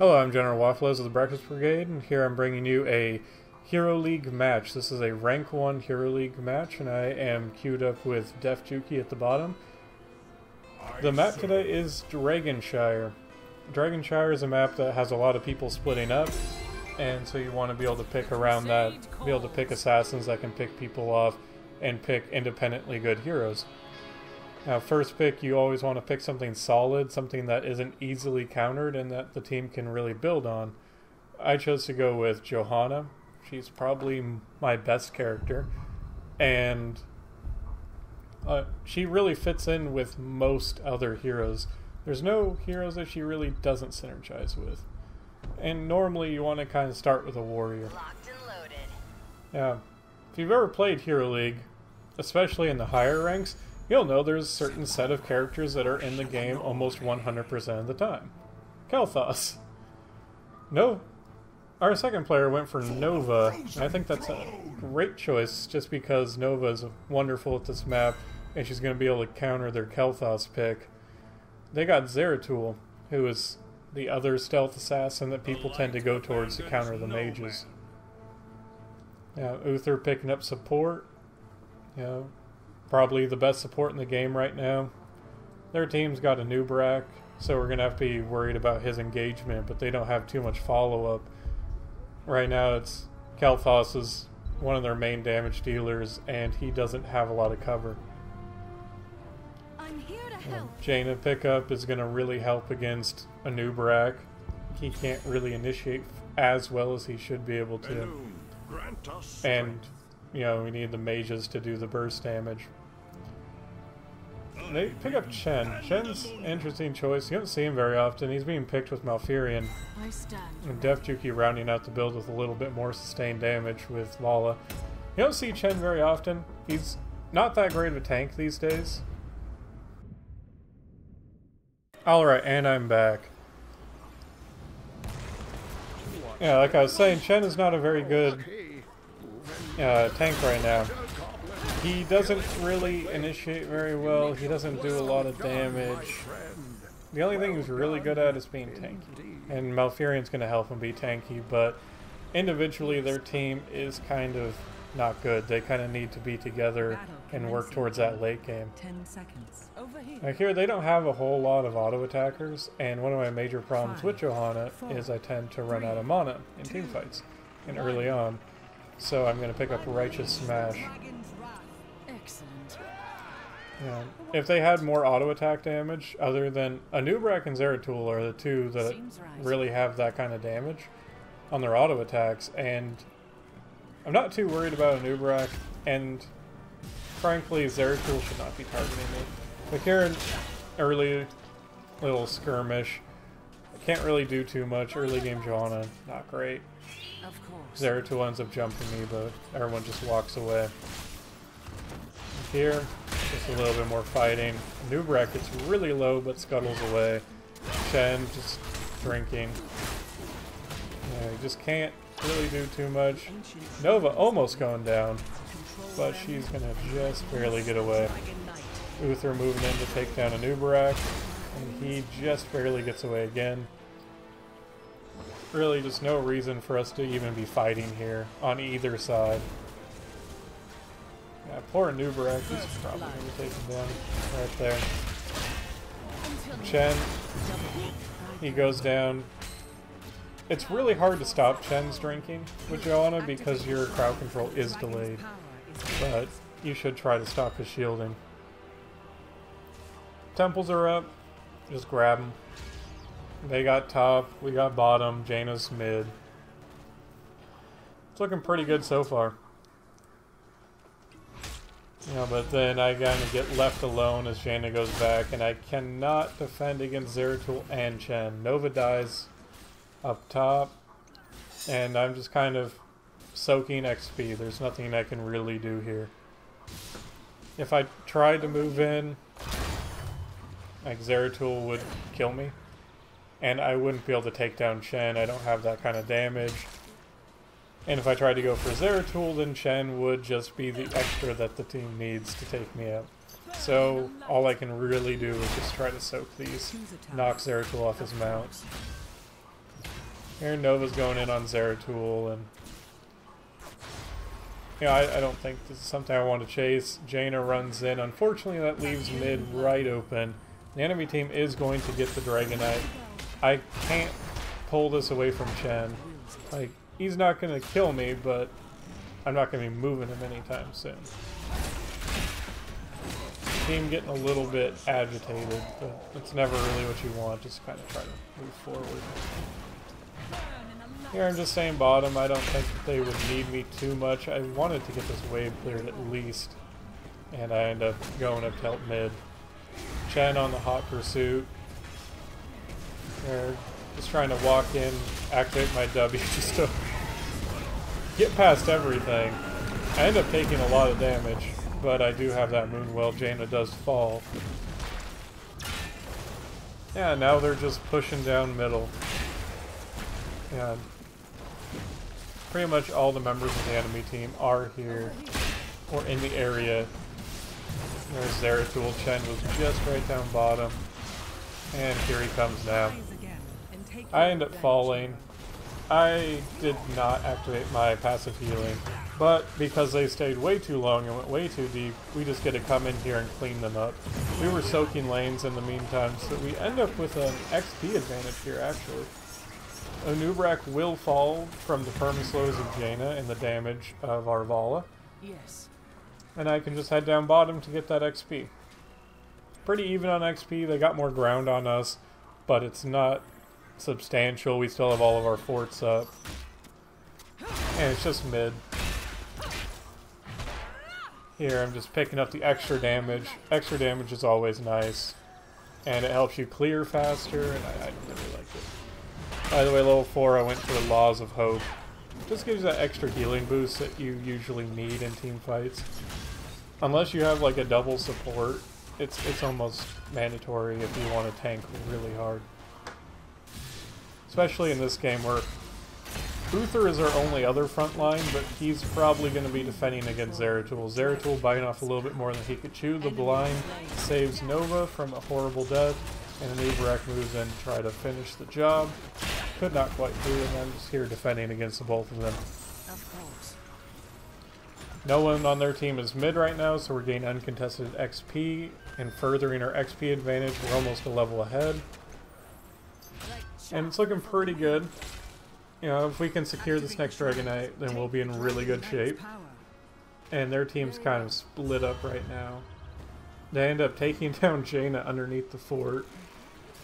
Hello, I'm General Waffles of the Breakfast Brigade, and here I'm bringing you a Hero League match. This is a Rank 1 Hero League match, and I am queued up with Def Juki at the bottom. The map today is Dragonshire. Dragonshire is a map that has a lot of people splitting up, and so you want to be able to pick around that, be able to pick assassins that can pick people off, and pick independently good heroes. Now, first pick, you always want to pick something solid, something that isn't easily countered and that the team can really build on. I chose to go with Johanna. She's probably my best character, and she really fits in with most other heroes. There's no heroes that she really doesn't synergize with. And normally you want to kind of start with a warrior. Locked and loaded. Yeah. If you've ever played Hero League, especially in the higher ranks, you'll know there's a certain set of characters that are in the game almost 100% of the time. Kael'thas. No, our second player went for Nova, and I think that's a great choice just because Nova is wonderful at this map, and she's going to be able to counter their Kael'thas pick. They got Zeratul, who is the other stealth assassin that people tend to go towards to counter the mages. Yeah, Uther picking up support. Yeah. Probably the best support in the game right now. Their team's got a Nubrak, so we're going to have to be worried about his engagement, but they don't have too much follow-up. Right now it's Kael'thas is one of their main damage dealers, and he doesn't have a lot of cover. I'm here to help. Jaina pickup is going to really help against a Nubrak. He can't really initiate as well as he should be able to. And, you know, we need the mages to do the burst damage. They pick up Chen. Chen's an interesting choice. You don't see him very often. He's being picked with Malfurion. And Def Juki rounding out the build with a little bit more sustained damage with Valla. You don't see Chen very often. He's not that great of a tank these days. Alright, and I'm back. Yeah, like I was saying, Chen is not a very good tank right now. He doesn't really initiate very well. He doesn't do a lot of damage. The only thing he's really good at is being tanky. And Malfurion's going to help him be tanky, but individually their team is kind of not good. They kind of need to be together and work towards that late game. 10 seconds. Now here they don't have a whole lot of auto attackers, and one of my major problems with Johanna is I tend to run out of mana in teamfights and early on. So I'm going to pick up Righteous Smash. Yeah. If they had more auto attack damage, other than Nubrak and Zeratul are the two that really have that kind of damage on their auto attacks, and I'm not too worried about Nubrak, and frankly Zeratul should not be targeting me. But here in early little skirmish, I can't really do too much. Early game Johanna, not great. Zeratul ends up jumping me, but everyone just walks away. Here, just a little bit more fighting. Nubrak gets really low but scuttles away. Chen just drinking. Yeah, you just can't really do too much. Nova almost going down, but she's gonna just barely get away. Uther moving in to take down a Nubrak, and he just barely gets away again. Really just no reason for us to even be fighting here on either side. Yeah, poor Nubrak, he's probably going to be taken down right there. Chen, he goes down. It's really hard to stop Chen's drinking with Johanna because your crowd control is delayed, but you should try to stop his shielding. Temples are up, just grab them. They got top, we got bottom, Jaina's mid. It's looking pretty good so far. Yeah, but then I kind of get left alone as Jaina goes back, and I cannot defend against Zeratul and Chen. Nova dies up top, and I'm just kind of soaking XP. There's nothing I can really do here. If I tried to move in, like Zeratul would kill me, and I wouldn't be able to take down Chen. I don't have that kind of damage. And if I tried to go for Zeratul, then Chen would just be the extra that the team needs to take me out. So all I can really do is just try to soak these, knock Zeratul off his mount. Here Nova's going in on Zeratul, and yeah, I don't think this is something I want to chase. Jaina runs in. Unfortunately, that leaves mid right open. The enemy team is going to get the Dragonite. I can't pull this away from Chen. Like, he's not going to kill me, but I'm not going to be moving him anytime soon. Team getting a little bit agitated, but that's never really what you want. Just kind of try to move forward. Here I'm just saying bottom. I don't think that they would need me too much. I wanted to get this wave cleared at least, and I end up going up to help mid. Chen on the hot pursuit. They're just trying to walk in, activate my W just to get past everything. I end up taking a lot of damage, but I do have that Moonwell. Jaina does fall. Yeah, now they're just pushing down middle. Yeah. Pretty much all the members of the enemy team are here, or in the area. There's Zeratul. Chen was just right down bottom. And here he comes now. I end up falling. I did not activate my passive healing, but because they stayed way too long and went way too deep, we just get to come in here and clean them up. We were soaking lanes in the meantime, so we end up with an XP advantage here, actually. Anub'arak will fall from the permaslows of Jaina and the damage of Arvala. Yes. And I can just head down bottom to get that XP. Pretty even on XP. They got more ground on us, but it's not substantial. We still have all of our forts up. And it's just mid. Here, I'm just picking up the extra damage. Extra damage is always nice. And it helps you clear faster, and I really like it. By the way, level 4, I went for Laws of Hope. Just gives you that extra healing boost that you usually need in team fights. Unless you have like a double support, it's almost mandatory if you want to tank really hard. Especially in this game where Uther is our only other front line, but he's probably going to be defending against Zeratul. Zeratul biting off a little bit more than he could chew. The blind saves Nova from a horrible death, and Anub'arak moves in to try to finish the job. Could not quite do it, and I'm just here defending against the both of them. Of course. No one on their team is mid right now, so we're gaining uncontested XP and furthering our XP advantage. We're almost a level ahead. And it's looking pretty good. You know, if we can secure this next Dragonite, then we'll be in really good shape. And their team's kind of split up right now. They end up taking down Jaina underneath the fort.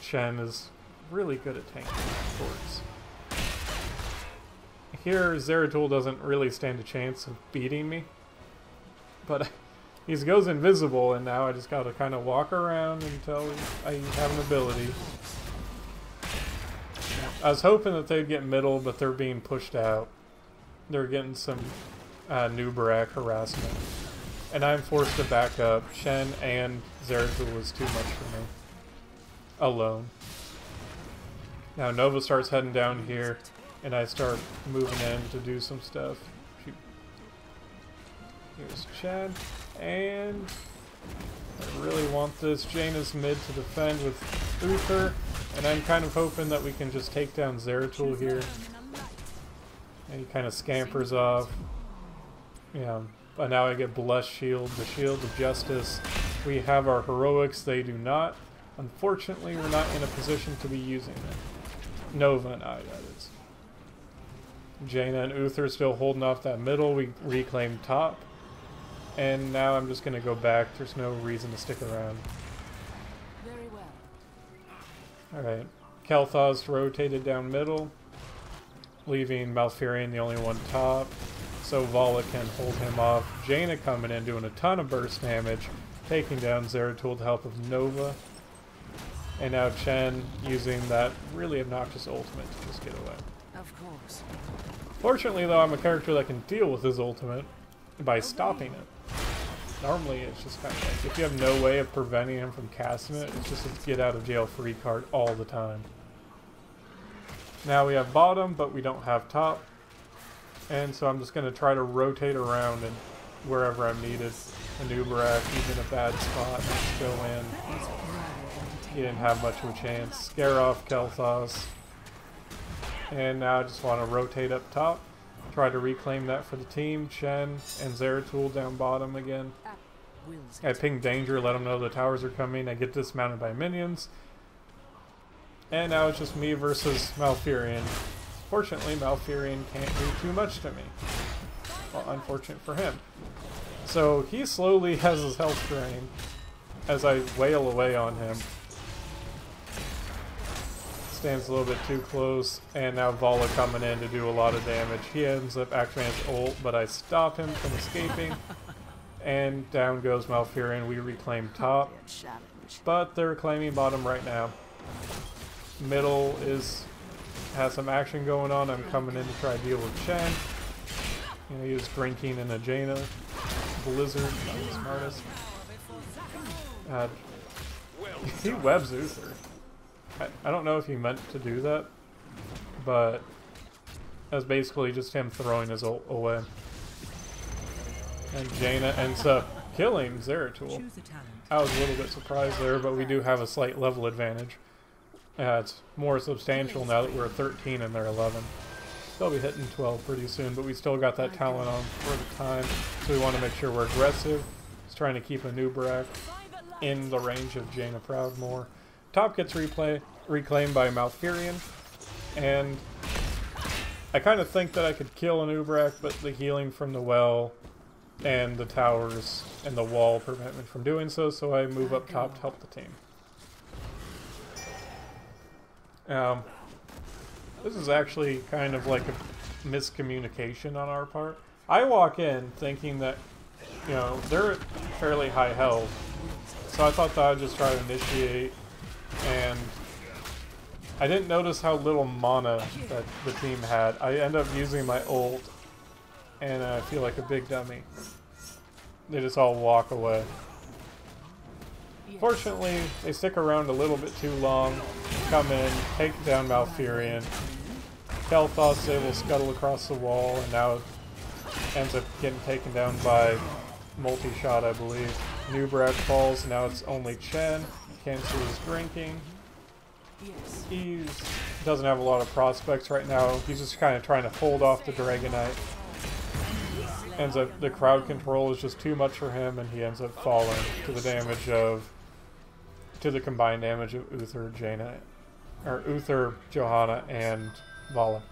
Chen is really good at tanking forts. Here, Zeratul doesn't really stand a chance of beating me. But he goes invisible, and now I just gotta kind of walk around until I have an ability. I was hoping that they'd get middle, but they're being pushed out. They're getting some Anub'arak harassment. And I'm forced to back up. Chen and Zeratul was too much for me. Alone. Now Nova starts heading down here, and I start moving in to do some stuff. Here's Chad, and I really want this Jaina's mid to defend with Uther, and I'm kind of hoping that we can just take down Zeratul here. And he kind of scampers off. Yeah, but now I get Blessed Shield, the Shield of Justice. We have our heroics, they do not. Unfortunately, we're not in a position to be using it. Nova and I, that is. Jaina and Uther still holding off that middle. We reclaim top. And now I'm just going to go back. There's no reason to stick around. Very well. Alright. Kel'Thas rotated down middle, leaving Malfurion the only one top. So Vala can hold him off. Jaina coming in, doing a ton of burst damage, taking down Zeratul with the help of Nova. And now Chen using that really obnoxious ultimate to just get away. Of course. Fortunately, though, I'm a character that can deal with his ultimate by stopping it. Normally, it's just kind of like, if you have no way of preventing him from casting it, it's just a get-out-of-jail-free card all the time. Now we have bottom, but we don't have top. And so I'm just going to try to rotate around and wherever I'm needed. Anub'arak, he's in a bad spot, let's go in. He didn't have much of a chance. Scare off Kel'Thas. And now I just want to rotate up top, try to reclaim that for the team. Chen and Zeratul down bottom again. I ping danger, let them know the towers are coming. I get dismounted by minions. And now it's just me versus Malfurion. Fortunately, Malfurion can't do too much to me. Well, unfortunate for him. So he slowly has his health drain as I wail away on him. Stands a little bit too close, and now Vala coming in to do a lot of damage. He ends up activating his ult, but I stop him from escaping. And down goes Malfurion. We reclaim top, but they're claiming bottom right now. Middle has some action going on. I'm coming in to try to deal with Chen. You know, he was drinking in a Jaina Blizzard, not the smartest. He webs Uther. I don't know if he meant to do that, but that's basically just him throwing his ult away. And Jaina ends up killing Zeratul. I was a little bit surprised there, but we do have a slight level advantage. It's more substantial now that we're 13 and they're 11. They'll be hitting 12 pretty soon, but we still got that talent on for the time, so we want to make sure we're aggressive. Just trying to keep a Nubrak in the range of Jaina Proudmoore. Top gets reclaimed by Malfurion, and I kind of think that I could kill an Ubrak, but the healing from the well and the towers and the wall prevent me from doing so, so I move up top to help the team. This is actually kind of like a miscommunication on our part. I walk in thinking that, you know, they're at fairly high health, so I thought that I'd just try to initiate, and I didn't notice how little mana that the team had. I end up using my ult, and I feel like a big dummy. They just all walk away. Fortunately, they stick around a little bit too long, come in, take down Malfurion. Kel'Thas is able to scuttle across the wall, and now ends up getting taken down by multi-shot, I believe. Nubrak falls, now it's only Chen. Cancels his drinking. He doesn't have a lot of prospects right now. He's just kind of trying to hold off the Dragonite. Ends up, the crowd control is just too much for him, and he ends up falling to the damage of, to the combined damage of Uther, Jaina, or Uther, Johanna, and Vala.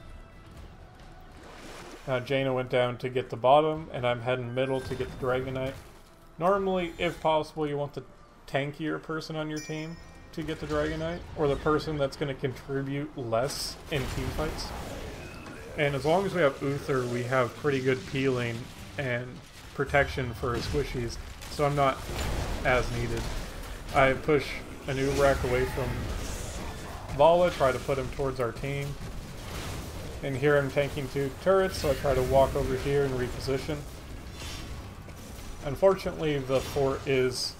Now Jaina went down to get the bottom, and I'm heading middle to get the Dragonite. Normally, if possible, you want the tankier person on your team to get the Dragonite, or the person that's going to contribute less in team fights. And as long as we have Uther, we have pretty good peeling and protection for his squishies, so I'm not as needed. I push an Ubrak away from Vala, try to put him towards our team. And here I'm tanking 2 turrets, so I try to walk over here and reposition. Unfortunately, the fort is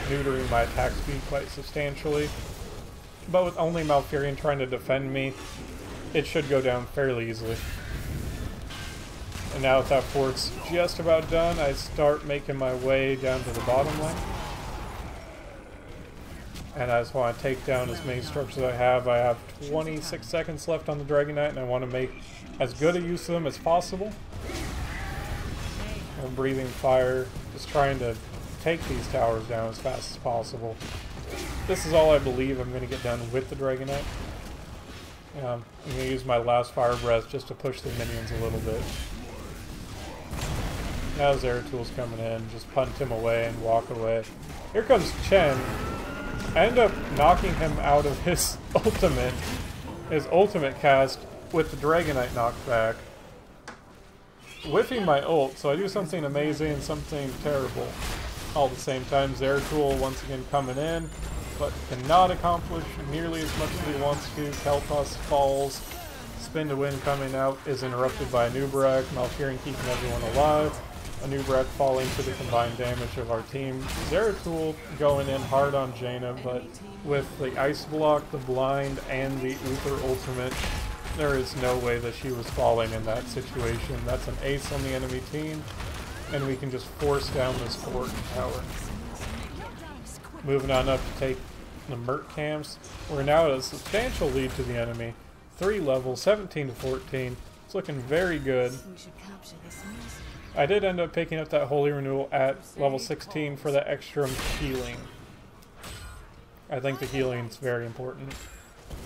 neutering my attack speed quite substantially, but with only Malfurion trying to defend me, it should go down fairly easily. And now that that fort's just about done, I start making my way down to the bottom lane. And I just want to take down as many structures as I have. I have 26 seconds left on the Dragonite, and I want to make as good a use of them as possible. I'm breathing fire, just trying to take these towers down as fast as possible. This is all I believe I'm going to get done with the Dragonite. I'm going to use my last fire breath just to push the minions a little bit. Now Zeratul's coming in, just punt him away and walk away. Here comes Chen. I end up knocking him out of his ultimate cast with the Dragonite knockback. Whiffing my ult, so I do something amazing and something terrible all at the same time. Zeratul once again coming in, but cannot accomplish nearly as much as he wants to. Kel'Thas falls. Spin to win coming out is interrupted by a Nubrak. Malfurion keeping everyone alive. A Nubrak falling to the combined damage of our team. Zeratul going in hard on Jaina, but with the Ice Block, the Blind, and the Uther ultimate, there is no way that she was falling in that situation. That's an ace on the enemy team, and we can just force down this fort and tower. Moving on up to take the Merc camps. We're now at a substantial lead to the enemy. 3 levels, 17 to 14. It's looking very good. We should capture this music. I did end up picking up that Holy Renewal at level 16 for the extra healing. I think the healing is very important.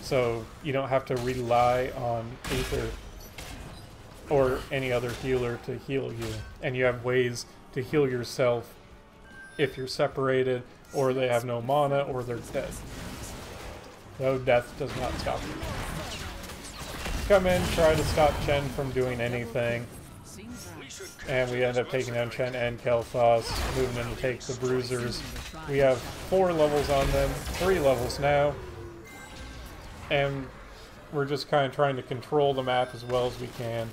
So you don't have to rely on Aether or any other healer to heal you. And you have ways to heal yourself if you're separated, or they have no mana, or they're dead. Though death does not stop you. Come in, try to stop Chen from doing anything. And we end up taking down Chen and Kael'thas, moving in to take the Bruisers. We have 4 levels on them, 3 levels now. And we're just kind of trying to control the map as well as we can.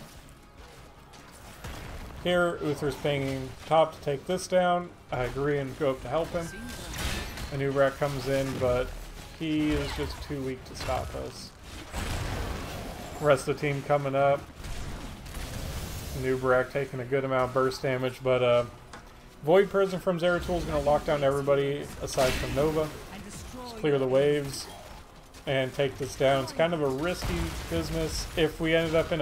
Here, Uther's pinging top to take this down. I agree and go up to help him. Anub'arak comes in, but he is just too weak to stop us. Rest of the team coming up. Anub'arak taking a good amount of burst damage, but Void Prison from Zeratul is going to lock down everybody aside from Nova. Just clear the waves and take this down. It's kind of a risky business. If we ended up in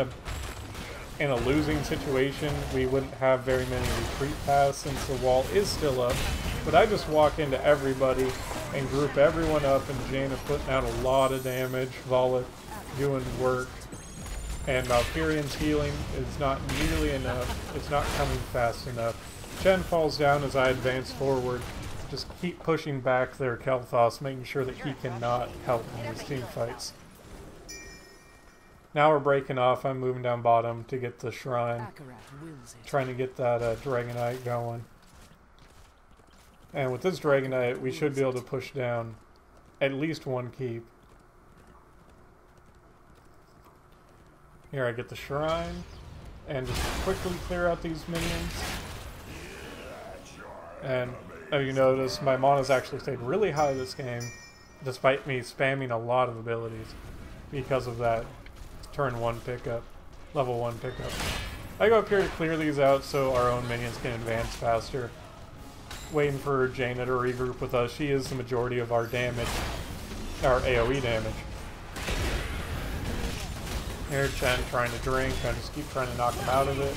a losing situation, we wouldn't have very many retreat paths since the wall is still up. But I just walk into everybody and group everyone up, and Jaina putting out a lot of damage, Volek doing work, and Valkyrion's healing is not nearly enough. It's not coming fast enough. Chen falls down as I advance forward. Just keep pushing back there, Kael'thas, making sure that he cannot help in these team fights. Now we're breaking off. I'm moving down bottom to get the shrine. Trying to get that Dragonite going. And with this Dragonite, we should be able to push down at least 1 keep. Here I get the shrine. And just quickly clear out these minions. And as you notice, my mana's actually stayed really high this game, despite me spamming a lot of abilities because of that turn 1 pickup, level 1 pickup. I go up here to clear these out so our own minions can advance faster. Waiting for Jaina to regroup with us. She is the majority of our damage, our AoE damage. Here Chen trying to drink, I just keep trying to knock him out of it.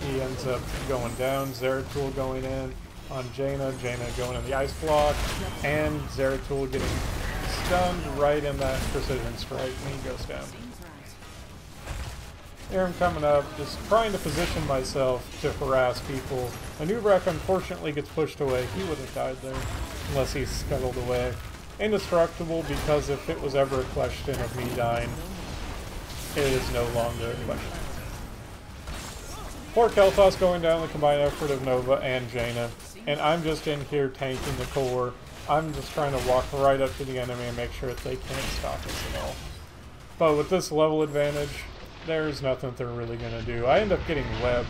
He ends up going down, Zeratul going in on Jaina, Jaina going in the ice block, and Zeratul getting stunned right in that precision strike, and he goes down. Here I'm coming up, just trying to position myself to harass people. Anub'arak unfortunately gets pushed away. He would have died there, unless he scuttled away. Indestructible, because if it was ever a question of me dying, it is no longer a question. Poor Kael'thas going down, the combined effort of Nova and Jaina. And I'm just in here tanking the core. I'm just trying to walk right up to the enemy and make sure that they can't stop us at all. But with this level advantage, there's nothing they're really going to do. I end up getting webbed,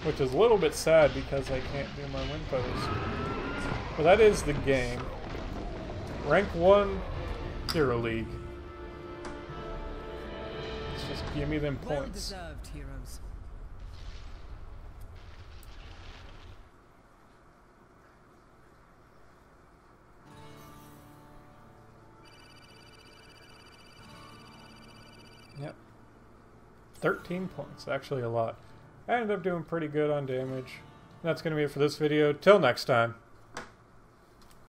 which is a little bit sad because I can't do my win pose. But that is the game. Rank 1, Hero League. Let's just give me them points. Well deserved, heroes. Yep. 13 points, actually a lot. I ended up doing pretty good on damage. That's going to be it for this video. Till next time.